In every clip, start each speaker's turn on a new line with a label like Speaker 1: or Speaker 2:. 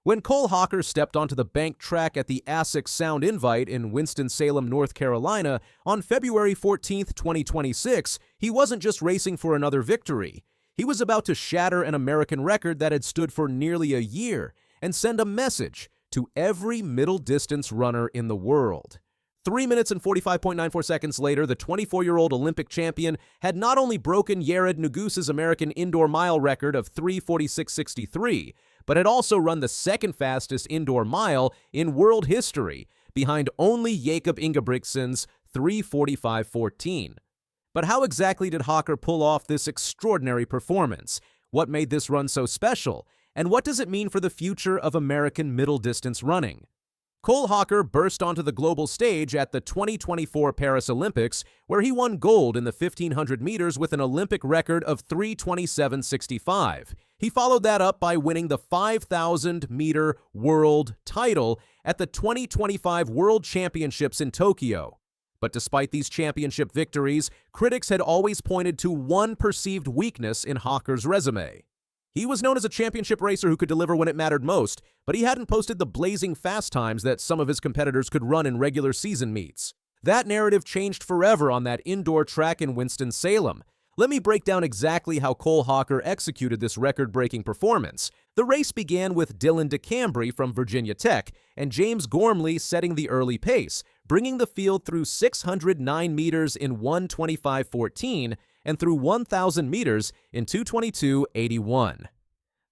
Speaker 1: When Cole Hocker stepped onto the bank track at the ASICS Sound Invite in Winston-Salem, North Carolina on February 14, 2026, he wasn't just racing for another victory. He was about to shatter an American record that had stood for nearly a year and send a message to every middle-distance runner in the world. 3 minutes and 45.94 seconds later, the 24-year-old Olympic champion had not only broken Yared Nuguse's American indoor mile record of 3:46.63, but had also run the second fastest indoor mile in world history, behind only Jakob Ingebrigtsen's 3:45.14. But how exactly did Hocker pull off this extraordinary performance? What made this run so special? And what does it mean for the future of American middle-distance running? Cole Hocker burst onto the global stage at the 2024 Paris Olympics, where he won gold in the 1500 meters with an Olympic record of 3:27.65. He followed that up by winning the 5,000-meter world title at the 2025 World Championships in Tokyo. But despite these championship victories, critics had always pointed to one perceived weakness in Hocker's resume. He was known as a championship racer who could deliver when it mattered most, but he hadn't posted the blazing fast times that some of his competitors could run in regular season meets. That narrative changed forever on that indoor track in Winston-Salem. Let me break down exactly how Cole Hocker executed this record-breaking performance. The race began with Dylan DeCambry from Virginia Tech and James Gormley setting the early pace, bringing the field through 609 meters in 1:25.14 and through 1,000 meters in 2:22.81.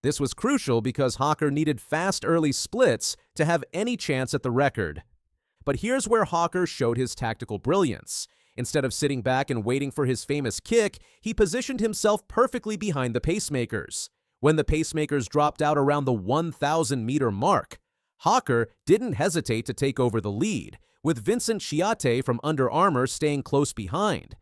Speaker 1: This was crucial because Hocker needed fast early splits to have any chance at the record. But here's where Hocker showed his tactical brilliance. Instead of sitting back and waiting for his famous kick, he positioned himself perfectly behind the pacemakers. When the pacemakers dropped out around the 1,000-meter mark, Hocker didn't hesitate to take over the lead, with Vincent Chiate from Under Armour staying close behind.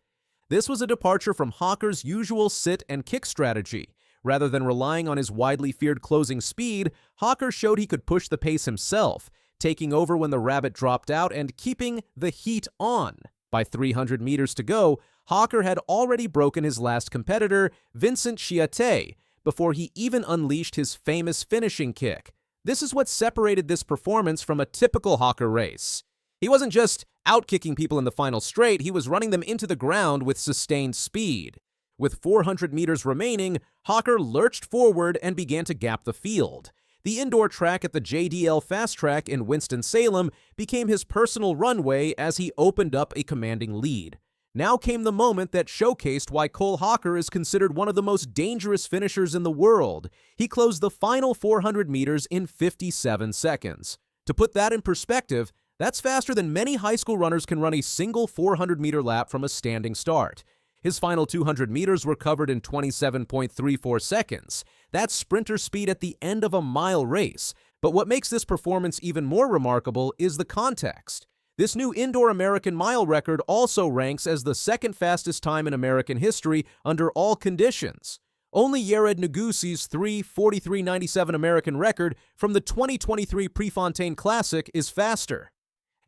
Speaker 1: This was a departure from Hocker's usual sit and kick strategy. Rather than relying on his widely feared closing speed, Hocker showed he could push the pace himself, taking over when the rabbit dropped out and keeping the heat on. By 300 meters to go, Hocker had already broken his last competitor, Vincent Chiate, before he even unleashed his famous finishing kick. This is what separated this performance from a typical Hocker race. He wasn't just outkicking people in the final straight, he was running them into the ground with sustained speed. With 400 meters remaining, Hocker lurched forward and began to gap the field. The indoor track at the JDL Fast Track in Winston-Salem became his personal runway as he opened up a commanding lead. Now came the moment that showcased why Cole Hocker is considered one of the most dangerous finishers in the world. He closed the final 400 meters in 57 seconds. To put that in perspective, that's faster than many high school runners can run a single 400-meter lap from a standing start. His final 200 meters were covered in 27.34 seconds. That's sprinter speed at the end of a mile race. But what makes this performance even more remarkable is the context. This new indoor American mile record also ranks as the second fastest time in American history under all conditions. Only Yared Nuguse's 3:43.97 American record from the 2023 Prefontaine Classic is faster.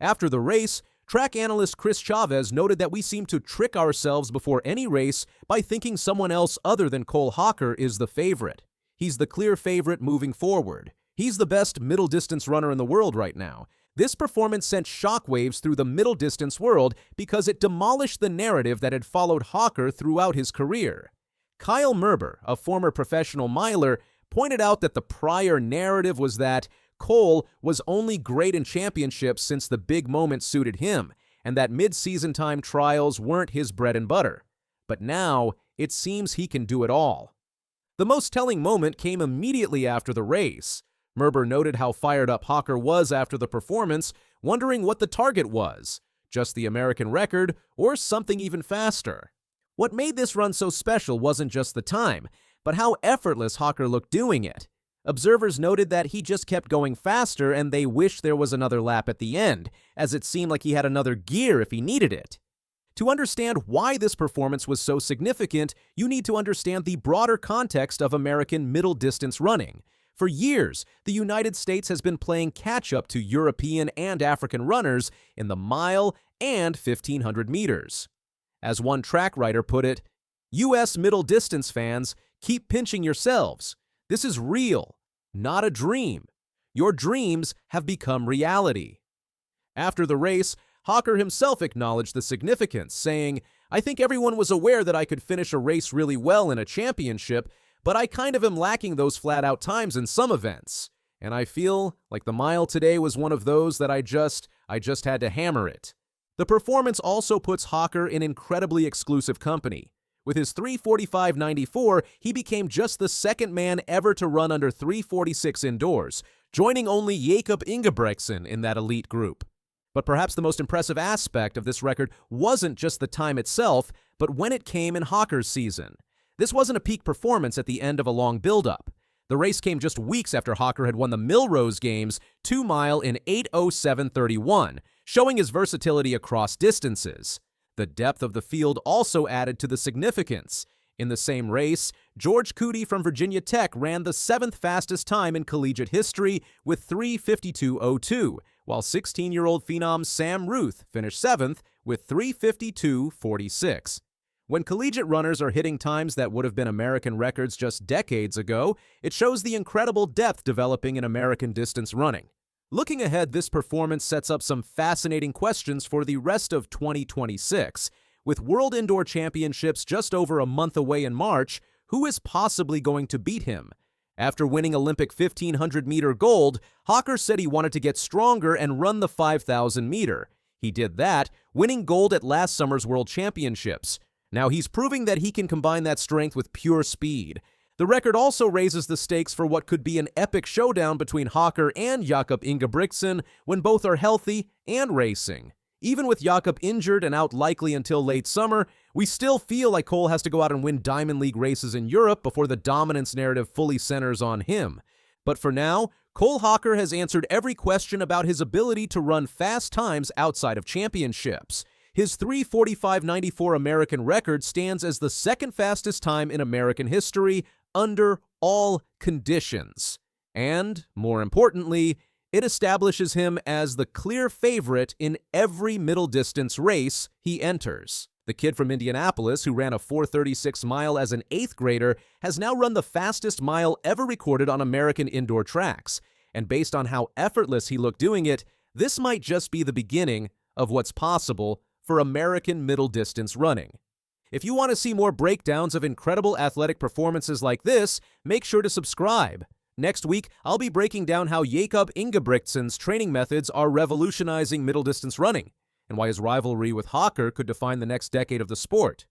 Speaker 1: After the race, track analyst Chris Chavez noted that we seem to trick ourselves before any race by thinking someone else other than Cole Hocker is the favorite. He's the clear favorite moving forward. He's the best middle-distance runner in the world right now. This performance sent shockwaves through the middle-distance world because it demolished the narrative that had followed Hocker throughout his career. Kyle Merber, a former professional miler, pointed out that the prior narrative was that Cole was only great in championships since the big moment suited him, and that mid-season time trials weren't his bread and butter. But now, it seems he can do it all. The most telling moment came immediately after the race. Merber noted how fired up Hocker was after the performance, wondering what the target was. Just the American record, or something even faster. What made this run so special wasn't just the time, but how effortless Hocker looked doing it. Observers noted that he just kept going faster and they wished there was another lap at the end, as it seemed like he had another gear if he needed it. To understand why this performance was so significant, you need to understand the broader context of American middle-distance running. For years, the United States has been playing catch-up to European and African runners in the mile and 1,500 meters. As one track writer put it, U.S. middle-distance fans, keep pinching yourselves. This is real, not a dream. Your dreams have become reality. After the race, Hocker himself acknowledged the significance, saying, "I think everyone was aware that I could finish a race really well in a championship, but I kind of am lacking those flat-out times in some events. And I feel like the mile today was one of those that I just had to hammer it." The performance also puts Hocker in incredibly exclusive company. With his 3:45.94, he became just the second man ever to run under 3:46 indoors, joining only Jakob Ingebrigtsen in that elite group. But perhaps the most impressive aspect of this record wasn't just the time itself, but when it came in Hocker's season. This wasn't a peak performance at the end of a long build-up. The race came just weeks after Hocker had won the Millrose Games 2-mile in 8:07.31, showing his versatility across distances. The depth of the field also added to the significance. In the same race, George Cootie from Virginia Tech ran the 7th fastest time in collegiate history with 3:52.02, while 16-year-old phenom Sam Ruth finished 7th with 3:52.46. When collegiate runners are hitting times that would have been American records just decades ago, it shows the incredible depth developing in American distance running. Looking ahead, this performance sets up some fascinating questions for the rest of 2026. With World Indoor Championships just over a month away in March, who is possibly going to beat him? After winning Olympic 1,500-meter gold, Hocker said he wanted to get stronger and run the 5,000-meter. He did that, winning gold at last summer's World Championships. Now he's proving that he can combine that strength with pure speed. The record also raises the stakes for what could be an epic showdown between Hocker and Jakob Ingebrigtsen when both are healthy and racing. Even with Jakob injured and out likely until late summer, we still feel like Cole has to go out and win Diamond League races in Europe before the dominance narrative fully centers on him. But for now, Cole Hocker has answered every question about his ability to run fast times outside of championships. His 3:45.94 American record stands as the second fastest time in American history under all conditions. And, more importantly, it establishes him as the clear favorite in every middle-distance race he enters. The kid from Indianapolis, who ran a 4:36 mile as an 8th grader, has now run the fastest mile ever recorded on American indoor tracks. And based on how effortless he looked doing it, this might just be the beginning of what's possible for American middle-distance running. If you want to see more breakdowns of incredible athletic performances like this, make sure to subscribe. Next week, I'll be breaking down how Jakob Ingebrigtsen's training methods are revolutionizing middle-distance running, and why his rivalry with Hocker could define the next decade of the sport.